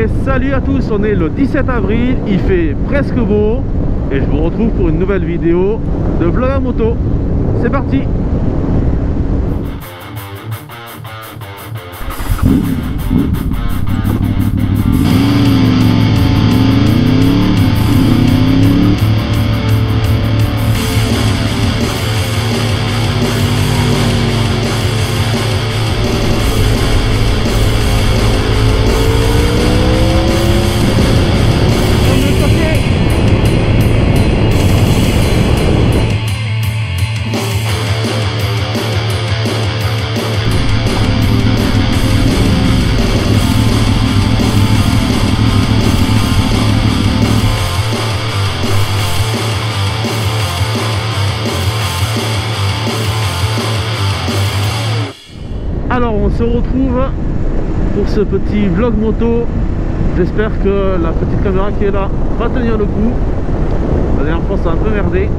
Et salut à tous, on est le 17 avril, il fait presque beau et je vous retrouve pour une nouvelle vidéo de vlog à moto. C'est parti. Alors on se retrouve pour ce petit vlog moto. J'espère que la petite caméra qui est là va tenir le coup. La dernière fois ça a un peu merdé.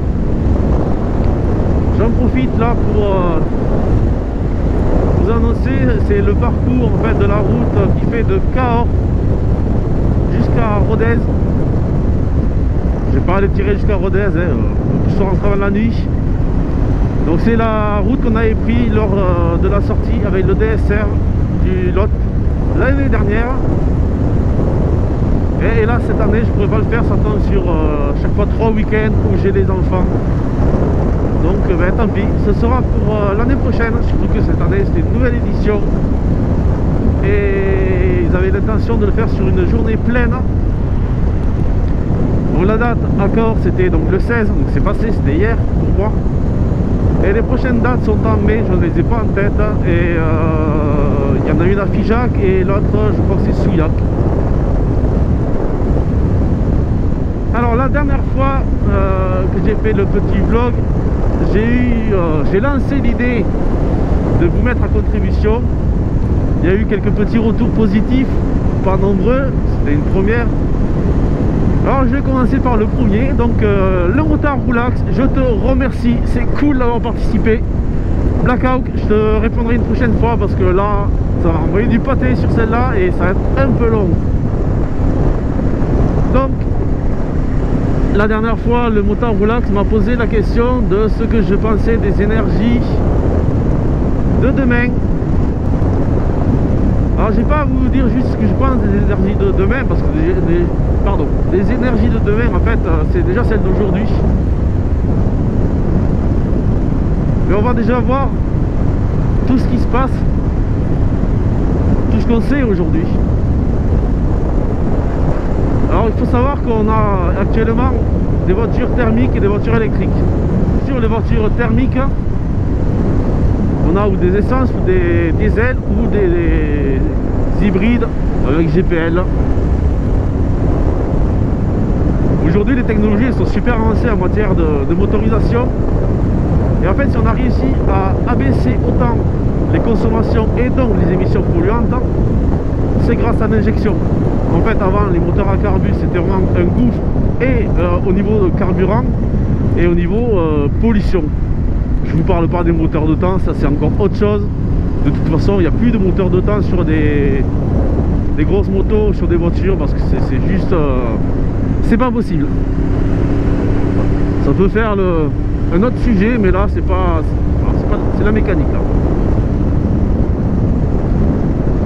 J'en profite là pour vous annoncer, c'est le parcours en fait de la route qui fait de Cahors jusqu'à Rodez. Je vais pas aller tirer jusqu'à Rodez, je sors en travail la nuit. Donc c'est la route qu'on avait pris lors de la sortie avec le DSR du Lot l'année dernière. Et là cette année je pourrais pas le faire, ça tombe sur chaque fois 3 week-ends où j'ai les enfants. Donc tant pis, ce sera pour l'année prochaine, surtout que cette année c'était une nouvelle édition. Et ils avaient l'intention de le faire sur une journée pleine. Donc la date à Cahors c'était donc le 16, donc c'est passé, c'était hier pour moi. Et les prochaines dates sont en mai, je ne les ai pas en tête. Et il y en a une à Figeac et l'autre, je crois que c'est Souillac. Alors la dernière fois que j'ai fait le petit vlog, j'ai lancé l'idée de vous mettre à contribution. Il y a eu quelques petits retours positifs, pas nombreux, c'était une première. Alors je vais commencer par le premier, donc le motard Roulax, je te remercie, c'est cool d'avoir participé. Blackout, je te répondrai une prochaine fois parce que là, ça va envoyer du pâté sur celle-là et ça va être un peu long. Donc, la dernière fois, le motard Roulax m'a posé la question de ce que je pensais des énergies de demain. Alors je vais pas vous dire juste ce que je pense des énergies de demain parce que les énergies de demain en fait c'est déjà celles d'aujourd'hui. Mais on va déjà voir tout ce qui se passe, tout ce qu'on sait aujourd'hui. Alors il faut savoir qu'on a actuellement des voitures thermiques et des voitures électriques. Sur les voitures thermiques, on a ou des essences, ou des diesels, ou des hybrides avec GPL. Aujourd'hui les technologies sont super avancées en matière de motorisation. Et en fait si on a réussi à abaisser autant les consommations et donc les émissions polluantes, c'est grâce à l'injection. En fait avant les moteurs à carburant c'était vraiment un gouffre et au niveau de carburant et au niveau pollution. Je vous parle pas des moteurs de temps, ça c'est encore autre chose. De toute façon il n'y a plus de moteurs de temps sur des grosses motos, sur des voitures parce que c'est juste c'est pas possible. Ça peut faire un autre sujet mais là c'est la mécanique là.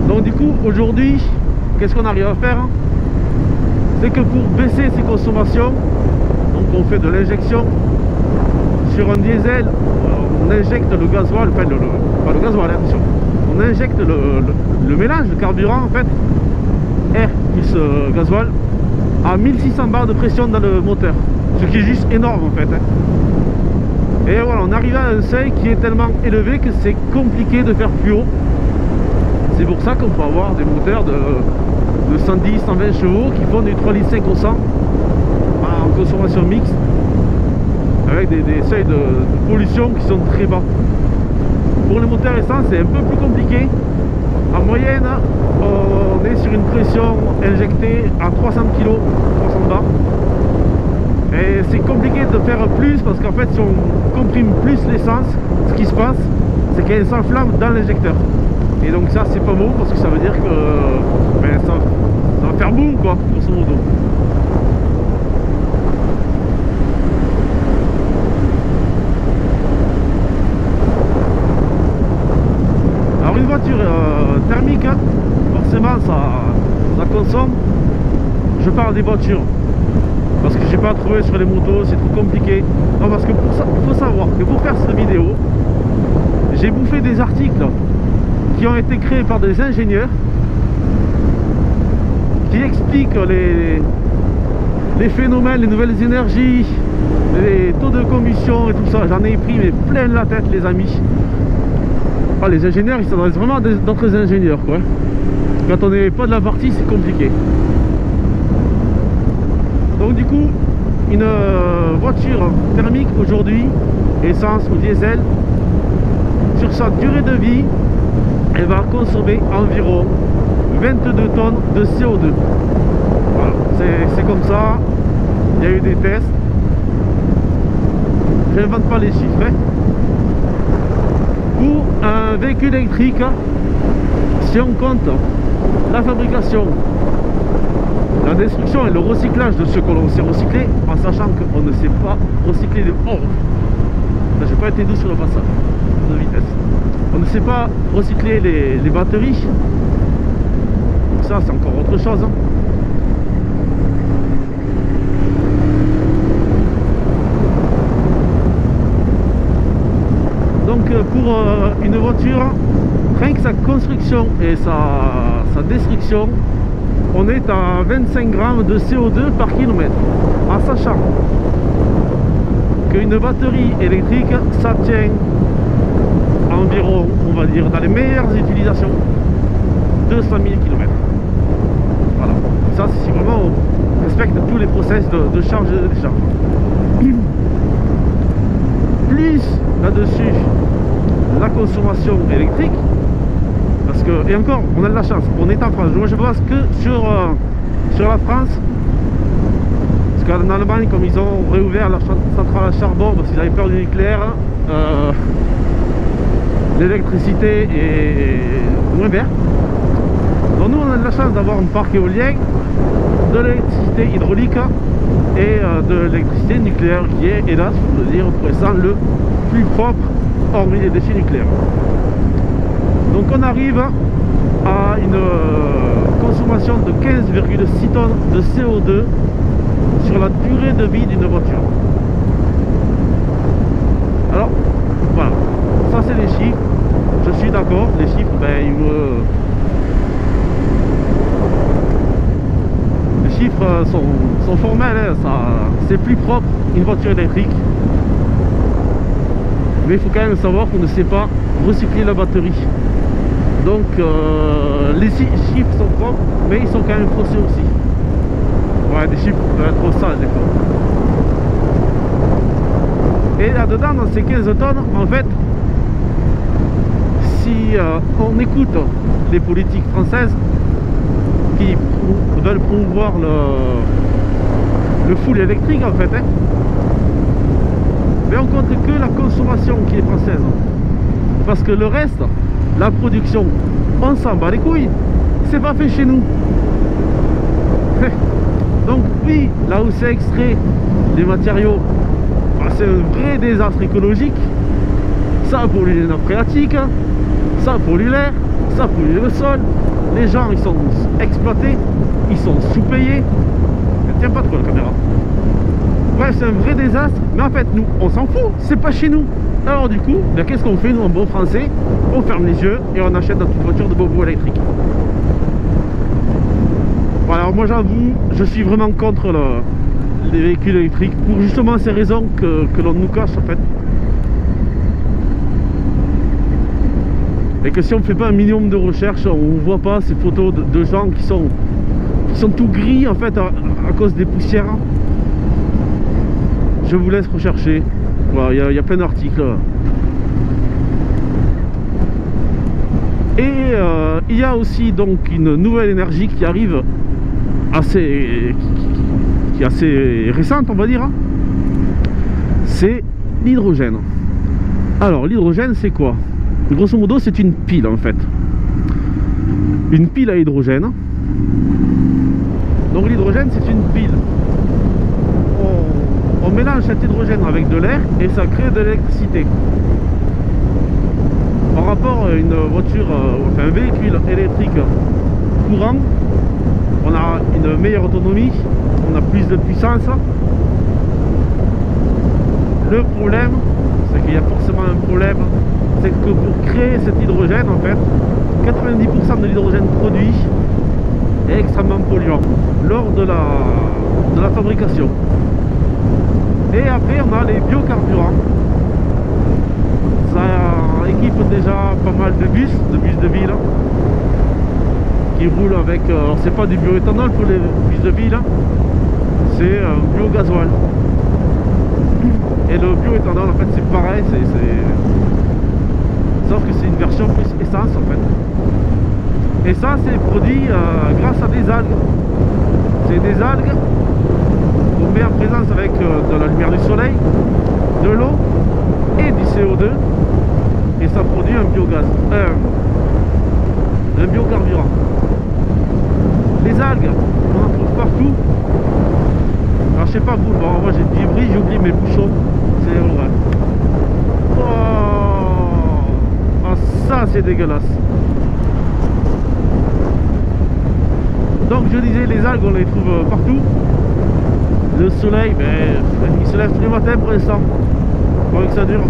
Donc du coup aujourd'hui qu'est-ce qu'on arrive à faire? C'est que pour baisser ses consommations, donc on fait de l'injection sur un diesel, on injecte le gasoil, enfin pas le gasoil, attention, on injecte le mélange de carburant en fait, air plus gasoil, à 1600 bars de pression dans le moteur, ce qui est juste énorme en fait. Et voilà, on arrive à un seuil qui est tellement élevé que c'est compliqué de faire plus haut. C'est pour ça qu'on peut avoir des moteurs de 110, 120 chevaux qui font du 3,5 litres au 100 en consommation mixte, avec des seuils de pollution qui sont très bas. Pour les moteurs essence c'est un peu plus compliqué. En moyenne on est sur une pression injectée à 300 kg, 300 bars. Et c'est compliqué de faire plus parce qu'en fait si on comprime plus l'essence, ce qui se passe c'est qu'elle s'enflamme dans l'injecteur. Et donc ça c'est pas bon parce que ça veut dire que ça va va faire boum quoi, grosso modo. Alors une voiture thermique, hein, forcément ça consomme. Je parle des voitures parce que j'ai pas trouvé sur les motos, c'est trop compliqué. Non, parce que pour ça, il faut savoir que pour faire cette vidéo, j'ai bouffé des articles qui ont été créés par des ingénieurs qui expliquent les phénomènes, les nouvelles énergies, les taux de combustion et tout ça. J'en ai pris mais plein la tête les amis. Ah, les ingénieurs ils s'adressent vraiment à d'autres ingénieurs quoi. Quand on n'est pas de la partie c'est compliqué. Donc du coup une voiture thermique aujourd'hui, essence ou diesel, sur sa durée de vie elle va consommer environ 22 tonnes de CO2. Voilà, c'est comme ça. Il y a eu des tests. Je n'invente pas les chiffres hein. Pour un véhicule électrique, si on compte la fabrication, la destruction et le recyclage de ce que l'on sait recycler, en sachant qu'on ne sait pas recycler de or. Là j'ai pas été doux sur le passage de vitesse. On ne sait pas recycler les batteries. Ça c'est encore autre chose hein. Donc pour une voiture, rien que sa construction et sa destruction, on est à 25 grammes de CO2 par kilomètre, en sachant qu'une batterie électrique ça tient environ, on va dire dans les meilleures utilisations, 200 000 km. Voilà, ça c'est si vraiment on respecte tous les process de charge et de décharge. Plus là-dessus la consommation électrique, parce que, et encore on a de la chance, on est en France. Moi je pense que sur la France, parce qu'en Allemagne comme ils ont réouvert la centrale à charbon parce qu'ils avaient peur du nucléaire, l'électricité est moins verte. Donc nous on a de la chance d'avoir un parc éolien, de l'électricité hydraulique et de l'électricité nucléaire qui est, hélas, faut le dire, pour l'instant le plus propre hormis les déchets nucléaires. Donc on arrive à une consommation de 15,6 tonnes de CO2 sur la durée de vie d'une voiture. Alors voilà, ça c'est les chiffres. Je suis d'accord, les chiffres, ben, les chiffres sont formels, hein, c'est plus propre une voiture électrique. Mais il faut quand même savoir qu'on ne sait pas recycler la batterie. Donc les chiffres sont propres, mais ils sont quand même faussés aussi. Ouais, des chiffres doivent être trop sales des fois. Et là-dedans, dans ces 15 tonnes, en fait, si on écoute les politiques françaises qui veulent promouvoir le full électrique en fait, hein, mais on compte que la consommation qui est française, parce que le reste, la production, on s'en bat les couilles, c'est pas fait chez nous. Donc oui, là où c'est extrait des matériaux, bah, c'est un vrai désastre écologique. Ça pollue les nappes phréatiques, ça pollue l'air, ça pollue le sol, les gens ils sont exploités, ils sont sous-payés. Elle tient pas trop la caméra. Bref, c'est un vrai désastre, mais en fait nous on s'en fout, c'est pas chez nous. Alors du coup, ben, qu'est-ce qu'on fait nous en bon français? On ferme les yeux et on achète notre voiture de bobo électrique. Bon, alors moi j'avoue, je suis vraiment contre les véhicules électriques pour justement ces raisons que l'on nous cache en fait. Et que si on ne fait pas un minimum de recherche, on ne voit pas ces photos de gens qui sont tout gris en fait à cause des poussières. Je vous laisse rechercher. Voilà, il y a plein d'articles. Et il y a aussi donc une nouvelle énergie qui arrive qui est assez récente on va dire. C'est l'hydrogène. Alors l'hydrogène c'est quoi? Grosso modo c'est une pile en fait. Une pile à hydrogène Donc l'hydrogène, c'est une pile. On mélange cet hydrogène avec de l'air et ça crée de l'électricité. Par rapport à une voiture, enfin un véhicule électrique courant, on a une meilleure autonomie, on a plus de puissance. Le problème, c'est qu'il y a forcément un problème, c'est que pour créer cet hydrogène, en fait, 90% de l'hydrogène produit est extrêmement polluant lors de la fabrication. Et après, on a les biocarburants. Ça équipe déjà pas mal de bus de ville, qui roulent avec, alors c'est pas du bioéthanol pour les bus de ville, c'est un biogasoil. Et le bioéthanol, en fait, c'est pareil, sauf que c'est une version plus essence, en fait. Et ça, c'est produit grâce à des algues. C'est des algues qu'on met en présence avec de la lumière du soleil, de l'eau et du CO2. Et ça produit un biogaz, un biocarburant. Les algues, on en trouve partout. Alors je sais pas vous, bon, moi j'ai du bris, j'oublie mes bouchons. C'est vrai. Oh, ah, ça c'est dégueulasse. Donc je disais, les algues on les trouve partout. Le soleil, ben, il se lève tous les matins pour l'instant. Pour que ça dure.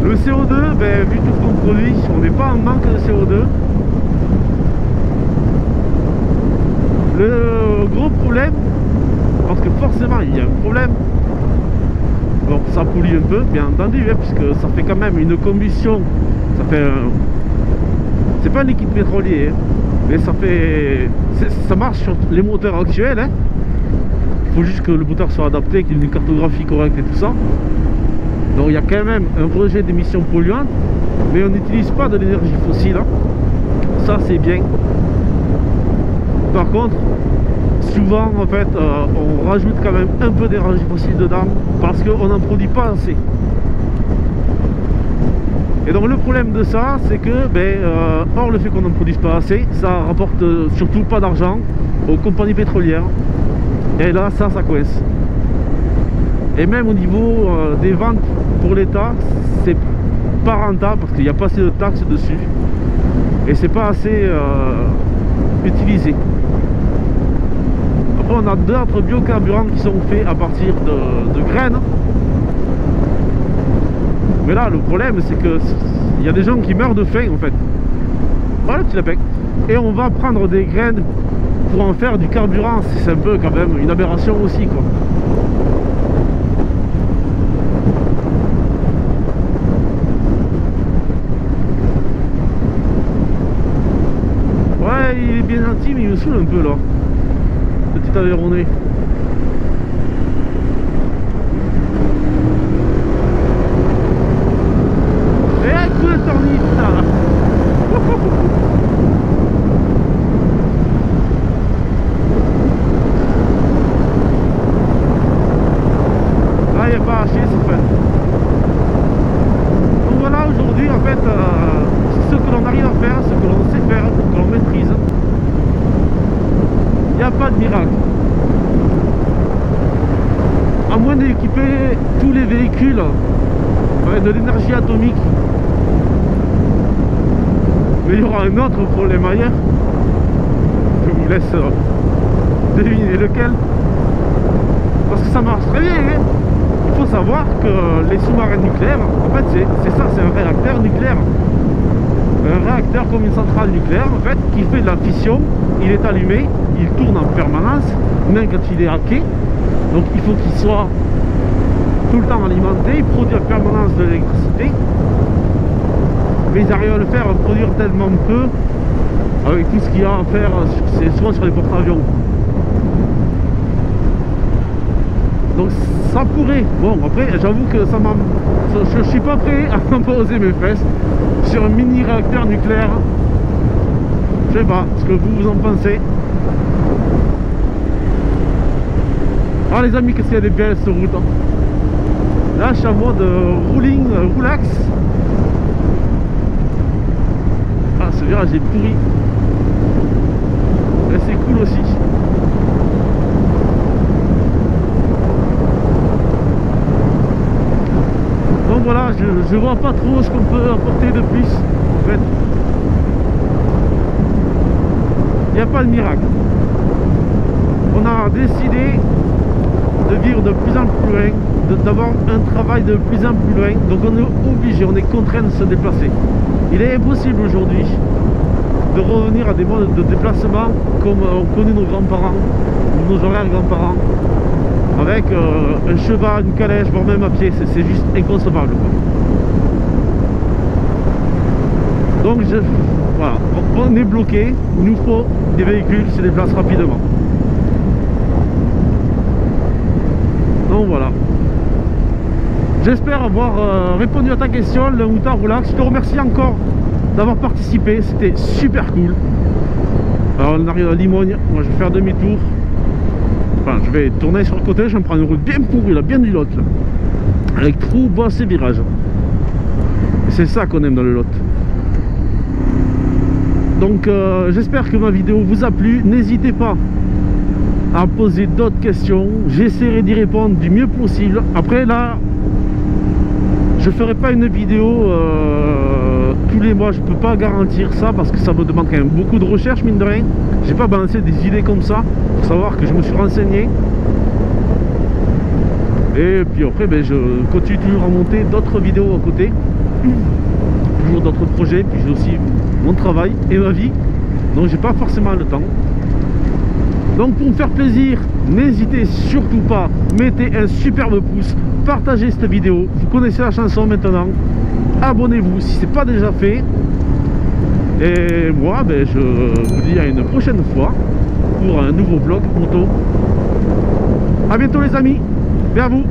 Le CO2, ben, vu tout ce qu'on produit, on n'est pas en manque de CO2. Le gros problème, parce que forcément il y a un problème, bon ça pollue un peu bien entendu, hein, puisque ça fait quand même une combustion, ça fait c'est pas un liquide pétrolier, hein, mais ça marche sur les moteurs actuels, hein. Il faut juste que le moteur soit adapté, qu'il y ait une cartographie correcte et tout ça. Donc il y a quand même un rejet d'émissions polluantes, mais on n'utilise pas de l'énergie fossile, hein. Ça c'est bien. Par contre, souvent en fait on rajoute quand même un peu d'énergie fossile dedans parce qu'on n'en produit pas assez. Et donc le problème de ça, c'est que or le fait qu'on n'en produise pas assez, ça rapporte surtout pas d'argent aux compagnies pétrolières. Et là ça coince. Et même au niveau des ventes pour l'État, c'est pas rentable parce qu'il n'y a pas assez de taxes dessus. Et c'est pas assez utilisé. Après on a d'autres biocarburants qui sont faits à partir de graines. Mais là le problème c'est que il y a des gens qui meurent de faim en fait. Voilà le petit lapin. Et on va prendre des graines pour en faire du carburant. C'est un peu quand même une aberration aussi quoi. Ouais il est bien gentil mais il me saoule un peu là. Petit avéronné. Et un coup de tornite là. Ah il n'y a pas à chier, c'est fait. Donc voilà, aujourd'hui en fait ce que l'on arrive à faire, ce que l'on sait faire, que l'on maîtrise. Il n'y a pas de miracle. À moins d'équiper tous les véhicules avec de l'énergie atomique. Mais il y aura un autre problème ailleurs. Je vous laisse deviner lequel. Parce que ça marche très bien. Hein. Il faut savoir que les sous-marins nucléaires, en fait c'est ça, c'est un réacteur nucléaire. Un réacteur comme une centrale nucléaire en fait qui fait de la fission. Il est allumé, il tourne en permanence, même quand il est hacké. Donc il faut qu'il soit tout le temps alimenté, il produit en permanence de l'électricité. Mais ils arrivent à le faire, à produire tellement peu avec tout ce qu'il y a à faire, c'est souvent sur les porte-avions. Donc ça pourrait, bon après j'avoue que ça m'a, je suis pas prêt à poser mes fesses sur un mini réacteur nucléaire. Je sais pas ce que vous en pensez. Ah les amis, qu'est-ce qu'il y a des belles sur route, hein. Là je suis en mode rolling, roulax. Ah ce virage est pourri. c'est cool aussi. Donc voilà, je vois pas trop ce qu'on peut apporter de plus en fait. Il n'y a pas de miracle. On a décidé de vivre de plus en plus loin, d'avoir un travail de plus en plus loin, donc on est obligé, on est contraint de se déplacer. Il est impossible aujourd'hui de revenir à des modes de déplacement comme ont connu nos grands-parents ou nos arrière-grands-parents, avec un cheval, une calèche, voire même à pied. C'est juste inconcevable, quoi. Donc voilà, on est bloqué, il nous faut des véhicules qui se déplacent rapidement. Donc voilà. J'espère avoir répondu à ta question, le moutard relax. Je te remercie encore d'avoir participé, c'était super cool. Alors on arrive à Limogne, moi je vais faire demi-tour. Enfin, je vais tourner sur le côté, je vais me prendre une route bien pourrie, là, bien du Lot, là. Avec trous, bosses et virages. C'est ça qu'on aime dans le Lot. Donc j'espère que ma vidéo vous a plu. N'hésitez pas à poser d'autres questions. J'essaierai d'y répondre du mieux possible. Après là, je ferai pas une vidéo tous les mois. Je peux pas garantir ça parce que ça me demande quand même beaucoup de recherche, mine de rien. J'ai pas balancé des idées comme ça. Faut savoir que je me suis renseigné. Et puis après, ben, je continue toujours à monter d'autres vidéos à côté. Toujours d'autres projets. Puis j'ai aussi mon travail et ma vie. Donc j'ai pas forcément le temps. Donc pour me faire plaisir, n'hésitez surtout pas, mettez un superbe pouce, partagez cette vidéo, vous connaissez la chanson maintenant, abonnez-vous si ce n'est pas déjà fait. Et moi, ben, je vous dis à une prochaine fois pour un nouveau vlog moto. A bientôt les amis, vers vous.